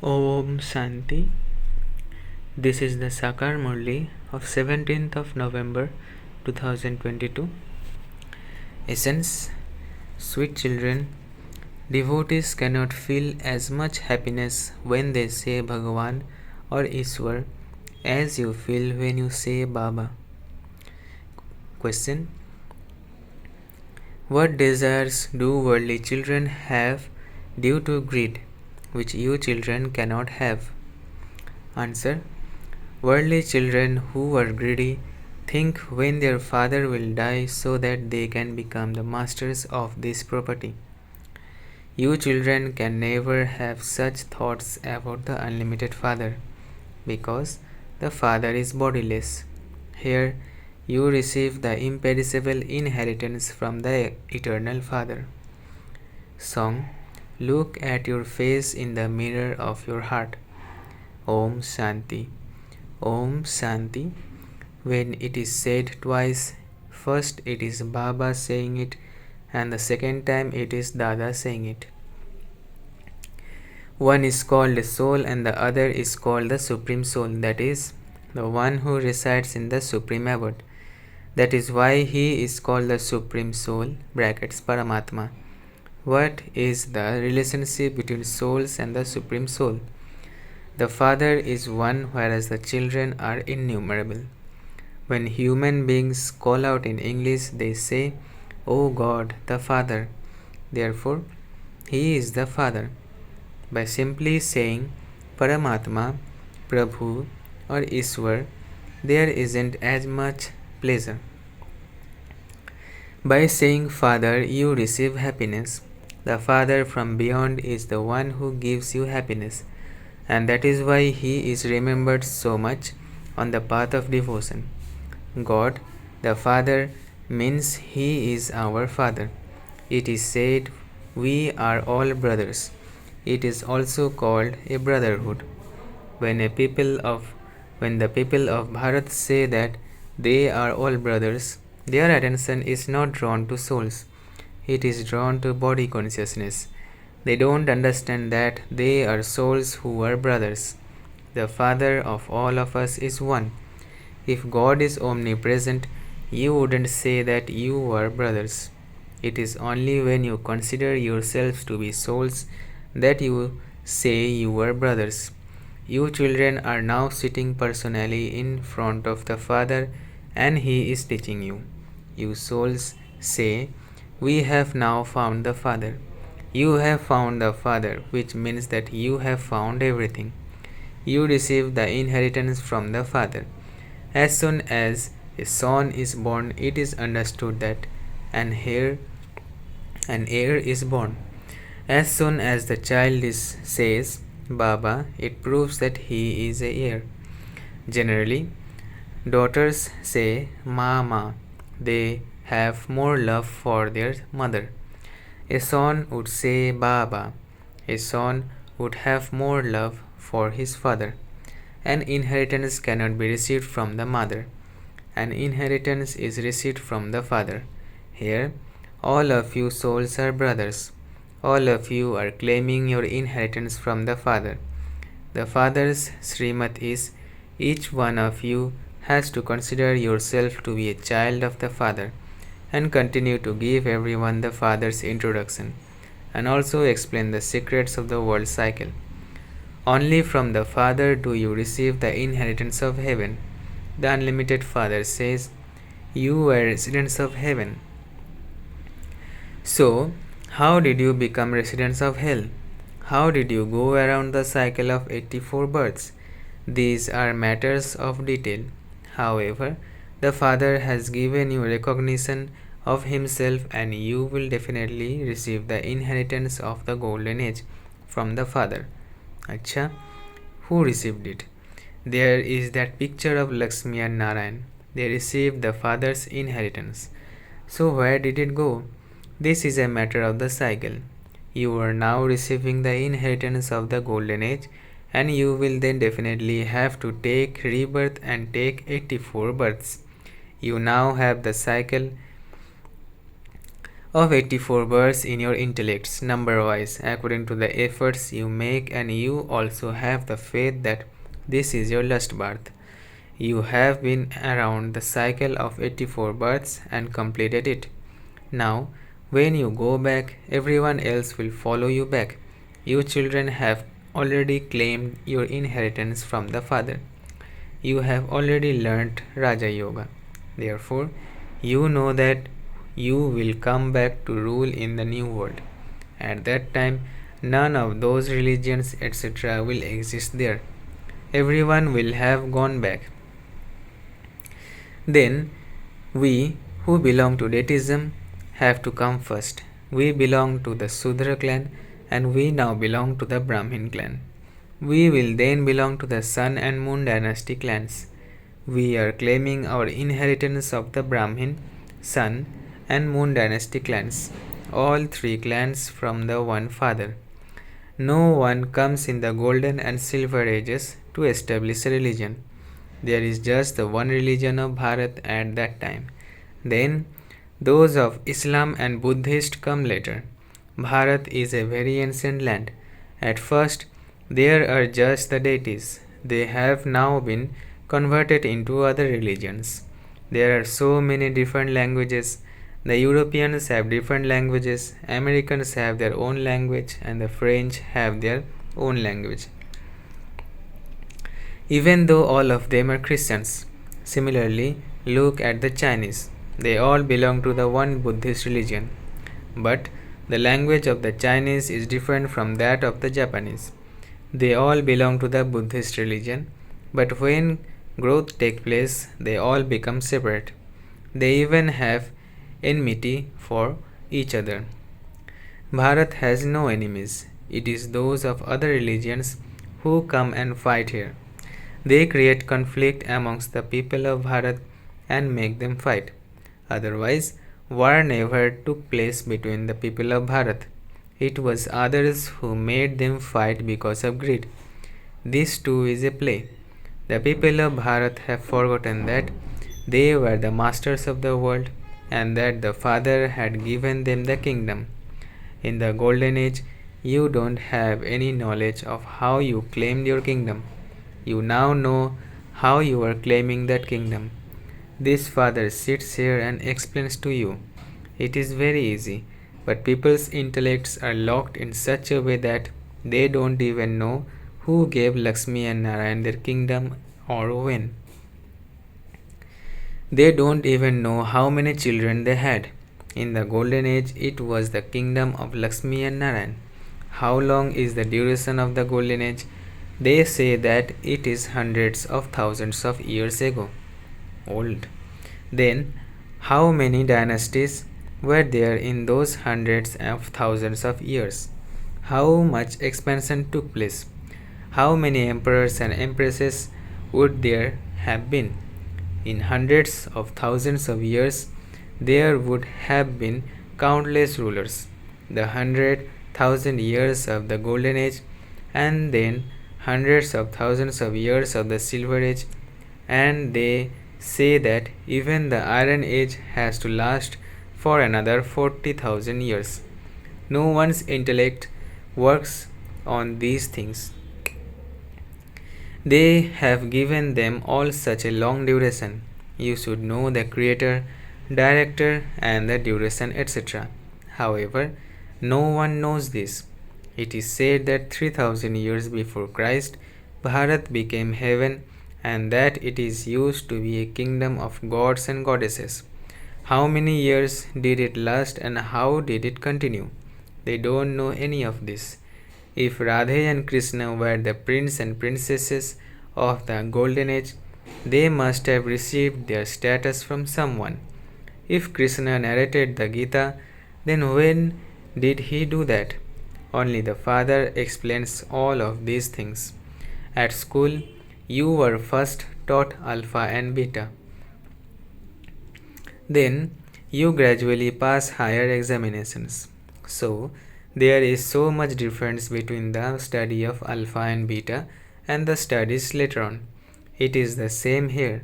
Om Shanti. This is the Sakar Murli of 17th of November 2022. Essence. Sweet children, devotees cannot feel as much happiness when they say Bhagavan or Ishwar as you feel when you say Baba. Question. What desires do worldly children have due to greed, which you children cannot have? Answer. Worldly children who are greedy think when their father will die so that they can become the masters of this property. You children can never have such thoughts about the unlimited Father, because the Father is bodiless. Here you receive the imperishable inheritance from the eternal Father. Song. Look at your face in the mirror of your heart. Om Shanti. Om Shanti. When it is said twice, first it is Baba saying it, and the second time it is Dada saying it. One is called the soul and the other is called the Supreme Soul, that is, the one who resides in the Supreme Abode. That is why he is called the Supreme Soul, brackets Paramatma. What is the relationship between souls and the Supreme Soul? The Father is one, whereas the children are innumerable. When human beings call out in English, they say, "Oh God, the Father." Therefore, He is the Father. By simply saying Paramatma, Prabhu or Ishwar, there isn't as much pleasure. By saying Father, you receive happiness. The Father from beyond is the one who gives you happiness, and that is why He is remembered so much on the path of devotion. God, the Father, means He is our Father. It is said, we are all brothers. It is also called a brotherhood. When the people of Bharat say that they are all brothers, their attention is not drawn to souls. It is drawn to body consciousness. They don't understand that they are souls who are brothers. The Father of all of us is one. If God is omnipresent, you wouldn't say that you are brothers. It is only when you consider yourselves to be souls that you say you are brothers. You children are now sitting personally in front of the Father and He is teaching you. You souls say, "We have now found the Father." You have found the Father, which means that you have found everything. You receive the inheritance from the Father. As soon as a son is born, it is understood that an heir is born. As soon as the child says Baba, it proves that he is a heir. Generally, daughters say Mama. They have more love for their mother. A son would say Baba. A son would have more love for his father. An inheritance cannot be received from the mother. An inheritance is received from the Father. Here, all of you souls are brothers. All of you are claiming your inheritance from the Father. The Father's Srimat is, each one of you has to consider yourself to be a child of the Father and continue to give everyone the Father's introduction and also explain the secrets of the world cycle. Only from the Father do you receive the inheritance of heaven. The unlimited Father says, "You are residents of heaven." So, how did you become residents of hell? How did you go around the cycle of 84 births? These are matters of detail. However, the Father has given you recognition of Himself and you will definitely receive the inheritance of the golden age from the Father. Acha, who received it? There is that picture of Lakshmi and Narayan. They received the Father's inheritance. So where did it go? This is a matter of the cycle. You are now receiving the inheritance of the golden age and you will then definitely have to take rebirth and take 84 births. You now have the cycle of 84 births in your intellects, number wise, according to the efforts you make, and you also have the faith that this is your last birth. You have been around the cycle of 84 births and completed it. Now, when you go back, everyone else will follow you back. You children have already claimed your inheritance from the Father. You have already learnt Raja Yoga. Therefore, you know that you will come back to rule in the new world. At that time, none of those religions, etc., will exist there. Everyone will have gone back. Then, we who belong to Deitism have to come first. We belong to the Sudra clan and we now belong to the Brahmin clan. We will then belong to the Sun and Moon dynasty clans. We are claiming our inheritance of the Brahmin, Sun, and Moon dynasty clans, all three clans from the one father. No one comes in the golden and silver ages to establish a religion. There is just the one religion of Bharat at that time. Then those of Islam and Buddhist come later. Bharat is a very ancient land. At first, there are just the deities. They have now been converted into other religions. There are so many different languages. The Europeans have different languages, Americans have their own language, and the French have their own language. Even though all of them are Christians. Similarly, look at the Chinese. They all belong to the one Buddhist religion. But the language of the Chinese is different from that of the Japanese. They all belong to the Buddhist religion, but when growth takes place, they all become separate. They even have enmity for each other. Bharat has no enemies. It is those of other religions who come and fight here. They create conflict amongst the people of Bharat and make them fight. Otherwise, war never took place between the people of Bharat. It was others who made them fight because of greed. This too is a play. The people of Bharat have forgotten that they were the masters of the world and that the Father had given them the kingdom. In the Golden Age, you don't have any knowledge of how you claimed your kingdom. You now know how you are claiming that kingdom. This Father sits here and explains to you. It is very easy, but people's intellects are locked in such a way that they don't even know who gave Lakshmi and Narayan their kingdom or when. They don't even know how many children they had. In the Golden Age, it was the kingdom of Lakshmi and Narayan. How long is the duration of the Golden Age? They say that it is hundreds of thousands of years ago. Old. Then, how many dynasties were there in those hundreds of thousands of years? How much expansion took place? How many emperors and empresses would there have been? In hundreds of thousands of years, there would have been countless rulers. The 100,000 years of the Golden Age, and then hundreds of thousands of years of the Silver Age, and they say that even the Iron Age has to last for another 40,000 years. No one's intellect works on these things. They have given them all such a long duration. You should know the creator, director, and the duration, etc. However, no one knows this. It is said that 3000 years before Christ, Bharat became heaven and that it is used to be a kingdom of gods and goddesses. How many years did it last and how did it continue? They don't know any of this. If Radhe and Krishna were the prince and princesses of the Golden Age, they must have received their status from someone. If Krishna narrated the Gita, then when did he do that? Only the Father explains all of these things. At school, you were first taught alpha and beta. Then you gradually pass higher examinations. So, there is so much difference between the study of alpha and beta and the studies later on. It is the same here.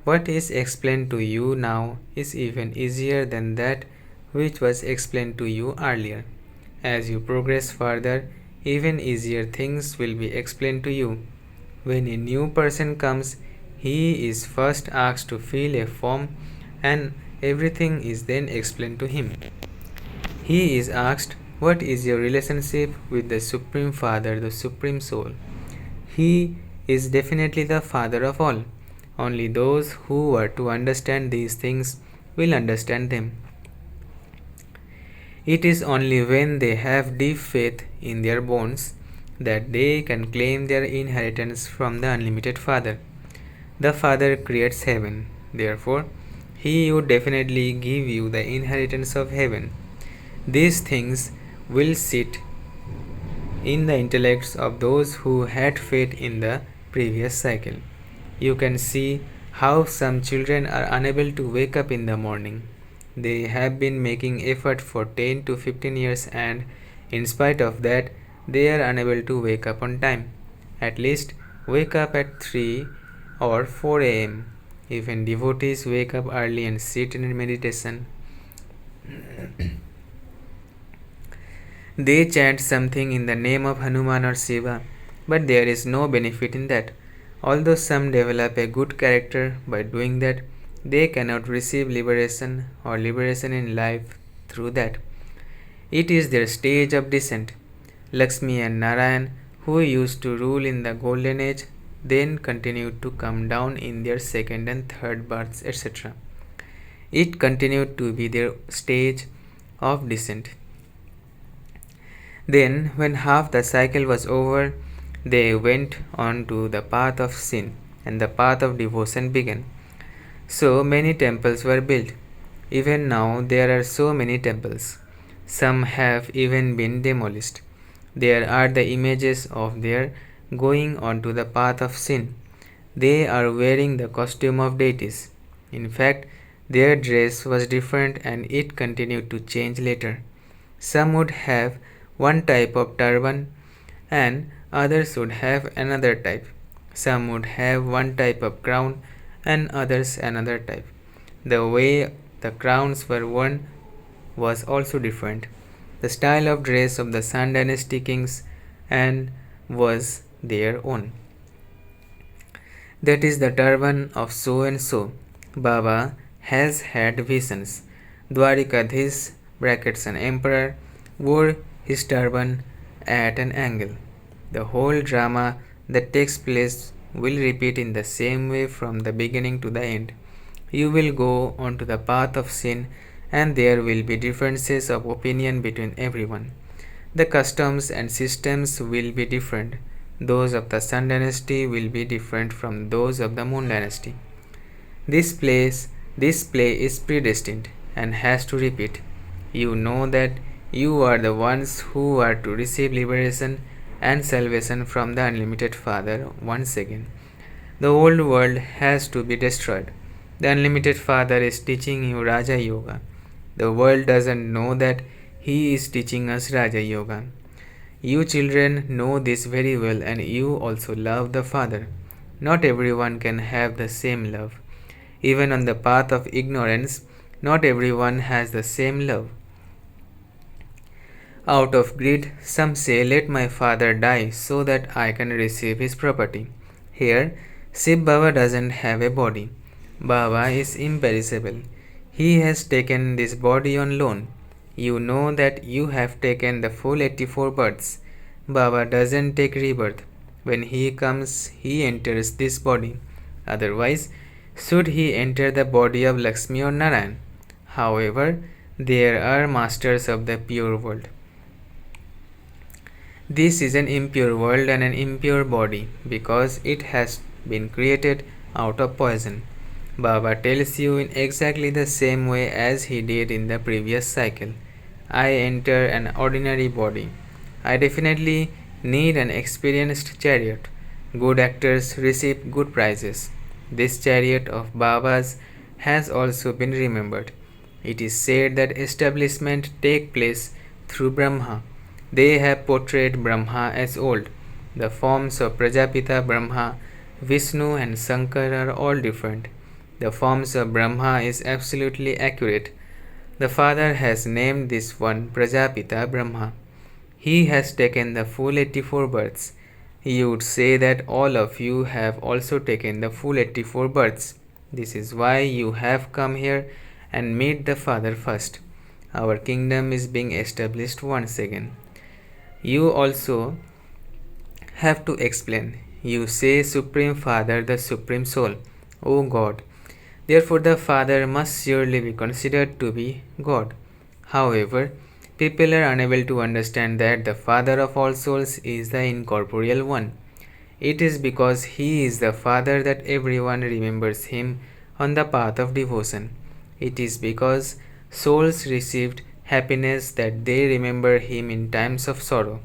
What is explained to you now is even easier than that which was explained to you earlier. As you progress further, even easier things will be explained to you. When a new person comes, he is first asked to fill a form and everything is then explained to him. He is asked, what is your relationship with the Supreme Father, the Supreme Soul? He is definitely the Father of all. Only those who are to understand these things will understand them. It is only when they have deep faith in their bones that they can claim their inheritance from the unlimited Father. The Father creates heaven. Therefore, He would definitely give you the inheritance of heaven. These things will sit in the intellects of those who had faith in the previous cycle. You can see how some children are unable to wake up in the morning. They have been making effort for 10 to 15 years and in spite of that they are unable to wake up on time. At least wake up at 3 or 4 am. Even devotees wake up early and sit in meditation. They chant something in the name of Hanuman or Shiva, but there is no benefit in that. Although some develop a good character by doing that, they cannot receive liberation or liberation in life through that. It is their stage of descent. Lakshmi and Narayan, who used to rule in the golden age, then continued to come down in their second and third births, etc. It continued to be their stage of descent. Then, when half the cycle was over, they went on to the path of sin, and the path of devotion began. So many temples were built. Even now, there are so many temples. Some have even been demolished. There are the images of their going on to the path of sin. They are wearing the costume of deities. In fact, their dress was different and it continued to change later. Some would have one type of turban and others would have another type. Some would have one type of crown and others another type. The way the crowns were worn was also different. The style of dress of the Sun Dynasty kings and was their own. That is the turban of so and so. Baba has had visions. Dwarikadhish brackets an emperor wore his turban at an angle. The whole drama that takes place will repeat in the same way from the beginning to the end. You will go onto the path of sin and there will be differences of opinion between everyone. The customs and systems will be different. Those of the Sun Dynasty will be different from those of the Moon Dynasty. This play is predestined and has to repeat. You know that you are the ones who are to receive liberation and salvation from the unlimited Father once again. The old world has to be destroyed. The unlimited Father is teaching you Raja Yoga. The world doesn't know that He is teaching us Raja Yoga. You children know this very well and you also love the Father. Not everyone can have the same love. Even on the path of ignorance, not everyone has the same love. Out of greed, some say, let my father die so that I can receive his property. Here, Shiv Baba doesn't have a body. Baba is imperishable. He has taken this body on loan. You know that you have taken the full 84 births. Baba doesn't take rebirth. When he comes, he enters this body. Otherwise, should he enter the body of Lakshmi or Narayan? However, there are masters of the pure world. This is an impure world and an impure body because it has been created out of poison. Baba tells you in exactly the same way as he did in the previous cycle. I enter an ordinary body. I definitely need an experienced chariot. Good actors receive good prizes. This chariot of Baba's has also been remembered. It is said that establishment take place through Brahma. They have portrayed Brahma as old. The forms of Prajapita Brahma, Vishnu and Shankar are all different. The forms of Brahma is absolutely accurate. The Father has named this one Prajapita Brahma. He has taken the full 84 births. You would say that all of you have also taken the full 84 births. This is why you have come here and meet the Father first. Our kingdom is being established once again. You also have to explain. You say Supreme Father, the Supreme Soul, O God. Therefore, the Father must surely be considered to be God. However, people are unable to understand that the Father of all souls is the incorporeal one. It is because He is the Father that everyone remembers Him on the path of devotion. It is because souls received happiness that they remember Him in times of sorrow.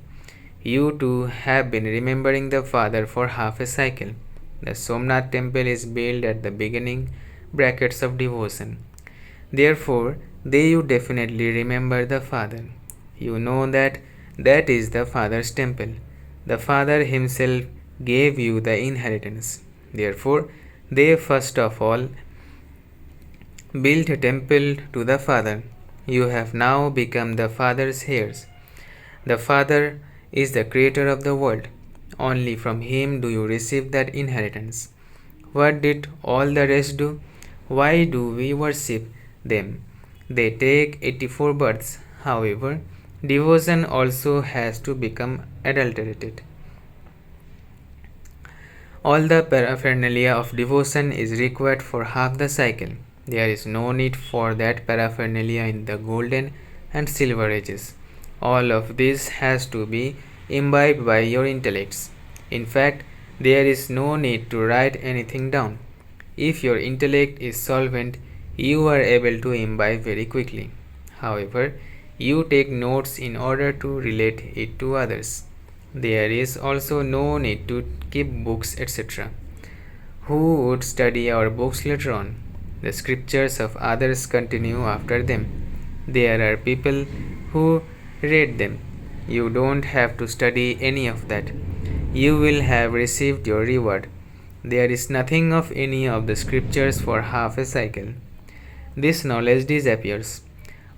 You too have been remembering the Father for half a cycle. The Somnath temple is built at the beginning brackets of devotion. Therefore, they you definitely remember the Father. You know that that is the Father's temple. The Father Himself gave you the inheritance. Therefore, they first of all built a temple to the Father. You have now become the Father's heirs. The Father is the creator of the world. Only from Him do you receive that inheritance. What did all the rest do? Why do we worship them? They take 84 births. However, devotion also has to become adulterated. All the paraphernalia of devotion is required for half the cycle. There is no need for that paraphernalia in the golden and silver ages. All of this has to be imbibed by your intellects. In fact, there is no need to write anything down. If your intellect is solvent, you are able to imbibe very quickly. However, you take notes in order to relate it to others. There is also no need to keep books, etc. Who would study our books later on? The scriptures of others continue after them. There are people who read them. You don't have to study any of that. You will have received your reward. There is nothing of any of the scriptures for half a cycle. This knowledge disappears.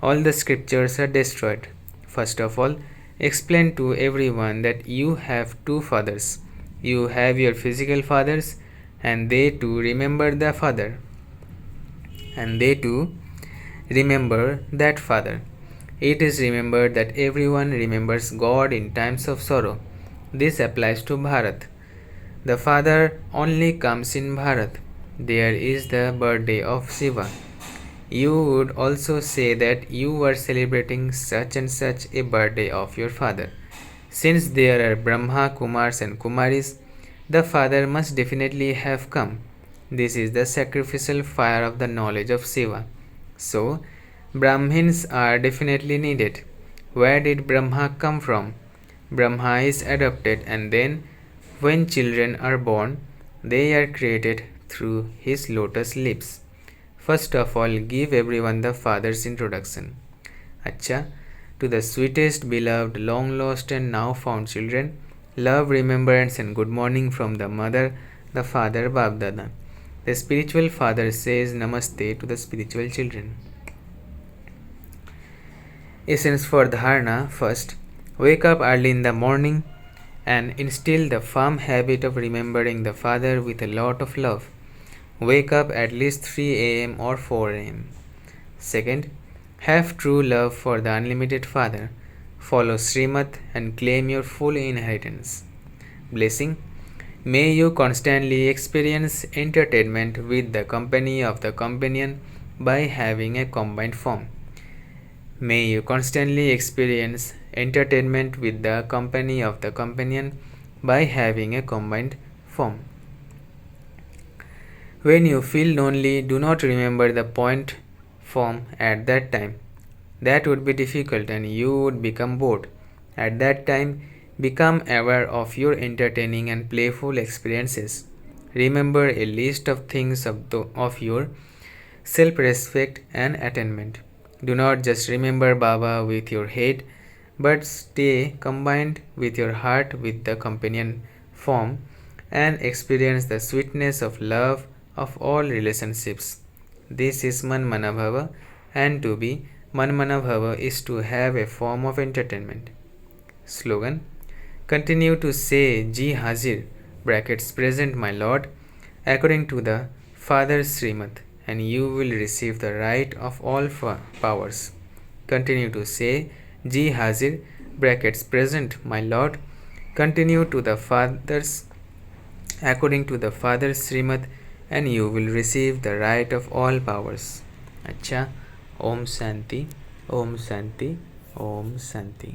All the scriptures are destroyed. First of all, explain to everyone that you have two fathers. You have your physical fathers, and they too remember the Father. And they too remember that Father. It is remembered that everyone remembers God in times of sorrow. This applies to Bharat. The Father only comes in Bharat. There is the birthday of Shiva. You would also say that you were celebrating such and such a birthday of your father. Since there are Brahma, Kumars, and Kumaris, the Father must definitely have come. This is the sacrificial fire of the knowledge of Shiva. So, Brahmins are definitely needed. Where did Brahma come from? Brahma is adopted, and then, when children are born, they are created through his lotus lips. First of all, give everyone the Father's introduction. Acha, to the sweetest, beloved, long lost, and now found children, love, remembrance, and good morning from the mother, the father, Babdada. The spiritual father says Namaste to the spiritual children. Essence for dharana. First, wake up early in the morning and instill the firm habit of remembering the Father with a lot of love. Wake up at least 3 a.m. or 4 a.m. Second, have true love for the unlimited Father. Follow Srimad and claim your full inheritance. Blessing. May you constantly experience entertainment with the company of the companion by having a combined form. May you constantly experience entertainment with the company of the companion by having a combined form. When you feel lonely, do not remember the point form at that time. That would be difficult and you would become bored. At that time, become aware of your entertaining and playful experiences. Remember a list of things of your self-respect and attainment. Do not just remember Baba with your head, but stay combined with your heart with the companion form and experience the sweetness of love of all relationships. This is Man Manabhava and to be Manmana Bhava is to have a form of entertainment. Slogan: continue to say Ji Hazir brackets present my lord according to the Father's Srimad, and you will receive the right of all powers. Continue to say Ji Hazir brackets present my lord continue to the Father's according to the Father's Srimad, and you will receive the right of all powers. अच्छा, ओम शांति, ओम शांति, ओम शांति.